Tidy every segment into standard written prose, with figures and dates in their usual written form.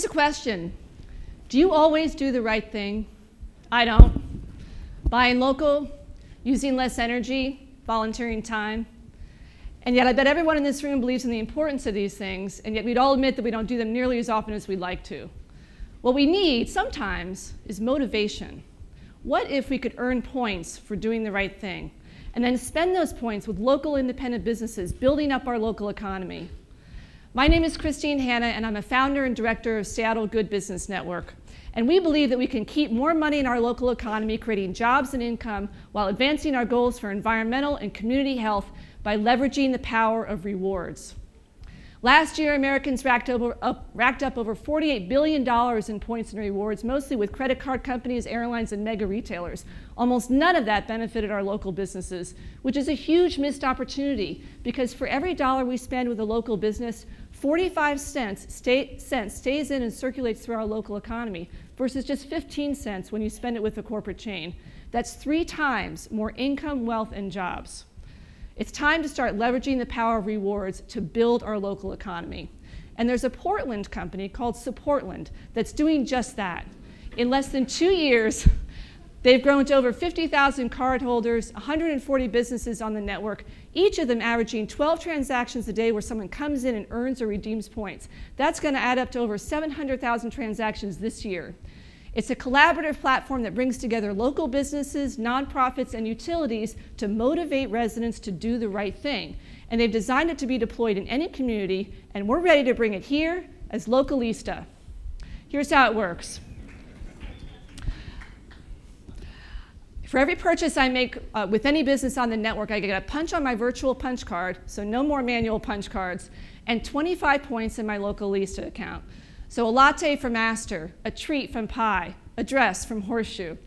Here's a question. Do you always do the right thing? I don't. Buying local, using less energy, volunteering time. And yet I bet everyone in this room believes in the importance of these things, and yet we'd all admit that we don't do them nearly as often as we'd like to. What we need sometimes is motivation. What if we could earn points for doing the right thing, and then spend those points with local independent businesses, building up our local economy? My name is Christine Hanna, and I'm a founder and director of Seattle Good Business Network. And we believe that we can keep more money in our local economy, creating jobs and income, while advancing our goals for environmental and community health by leveraging the power of rewards. Last year, Americans racked up over $48 billion in points and rewards, mostly with credit card companies, airlines, and mega retailers. Almost none of that benefited our local businesses, which is a huge missed opportunity, because for every dollar we spend with a local business, 45 cents stays in and circulates through our local economy, versus just 15 cents when you spend it with a corporate chain. That's 3 times more income, wealth, and jobs. It's time to start leveraging the power of rewards to build our local economy. And there's a Portland company called Supportland that's doing just that. In less than 2 years, they've grown to over 50,000 cardholders, 140 businesses on the network, each of them averaging 12 transactions a day where someone comes in and earns or redeems points. That's going to add up to over 700,000 transactions this year. It's a collaborative platform that brings together local businesses, nonprofits, and utilities to motivate residents to do the right thing. And they've designed it to be deployed in any community, and we're ready to bring it here as Localista. Here's how it works. For every purchase I make with any business on the network, I get a punch on my virtual punch card, so no more manual punch cards, and 25 points in my Localista account. So a latte from Astor, a treat from Pie, a dress from Horseshoe.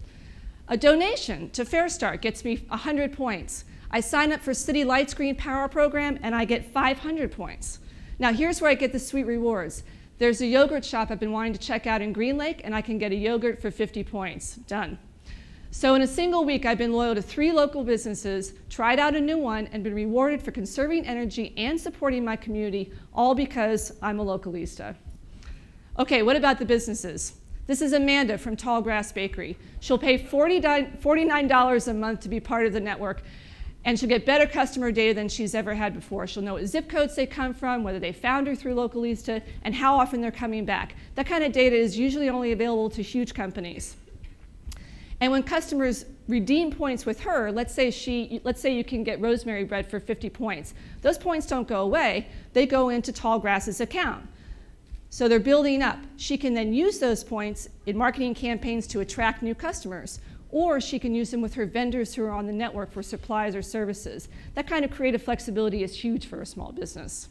A donation to Fair Start gets me 100 points. I sign up for City Lights Green Power Program and I get 500 points. Now here's where I get the sweet rewards. There's a yogurt shop I've been wanting to check out in Green Lake, and I can get a yogurt for 50 points. Done. So in a single week, I've been loyal to 3 local businesses, tried out a new one, and been rewarded for conserving energy and supporting my community, all because I'm a Localista. Okay, what about the businesses? This is Amanda from Tallgrass Bakery. She'll pay $49 a month to be part of the network, and she'll get better customer data than she's ever had before. She'll know what zip codes they come from, whether they found her through Localista, and how often they're coming back. That kind of data is usually only available to huge companies. And when customers redeem points with her, let's say you can get rosemary bread for 50 points. Those points don't go away. They go into Tallgrass's account. So they're building up. She can then use those points in marketing campaigns to attract new customers, or she can use them with her vendors who are on the network for supplies or services. That kind of creative flexibility is huge for a small business.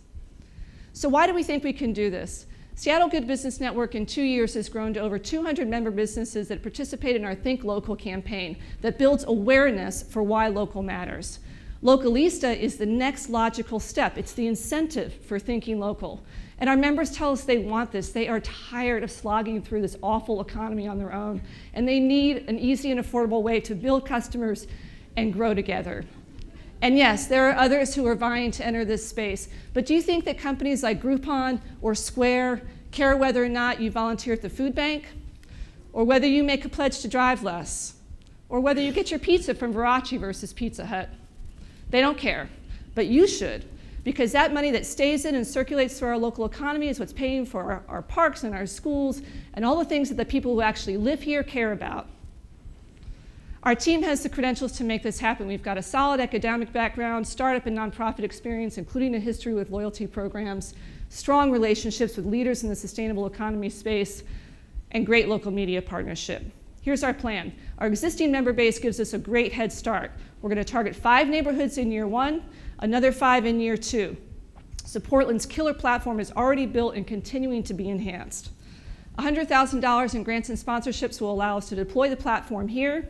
So why do we think we can do this? Seattle Good Business Network in 2 years has grown to over 200 member businesses that participate in our Think Local campaign that builds awareness for why local matters. Localista is the next logical step. It's the incentive for thinking local. And our members tell us they want this. They are tired of slogging through this awful economy on their own, and they need an easy and affordable way to build customers and grow together. And yes, there are others who are vying to enter this space, but do you think that companies like Groupon or Square care whether or not you volunteer at the food bank, or whether you make a pledge to drive less, or whether you get your pizza from Verace versus Pizza Hut? They don't care, but you should, because that money that stays in and circulates through our local economy is what's paying for our parks and our schools and all the things that the people who actually live here care about. Our team has the credentials to make this happen. We've got a solid academic background, startup and nonprofit experience, including a history with loyalty programs, strong relationships with leaders in the sustainable economy space, and great local media partnership. Here's our plan. Our existing member base gives us a great head start. We're going to target 5 neighborhoods in year 1, another 5 in year 2. So Portland's killer platform is already built and continuing to be enhanced. $100,000 in grants and sponsorships will allow us to deploy the platform here,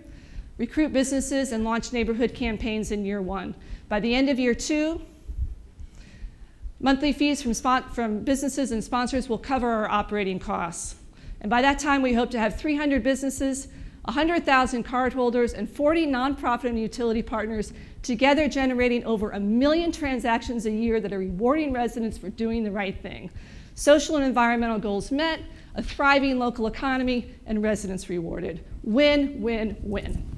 recruit businesses, and launch neighborhood campaigns in year 1. By the end of year 2, monthly fees from businesses and sponsors will cover our operating costs. And by that time, we hope to have 300 businesses, 100,000 cardholders, and 40 nonprofit and utility partners, together generating over 1 million transactions a year that are rewarding residents for doing the right thing. Social and environmental goals met, a thriving local economy, and residents rewarded. Win, win, win.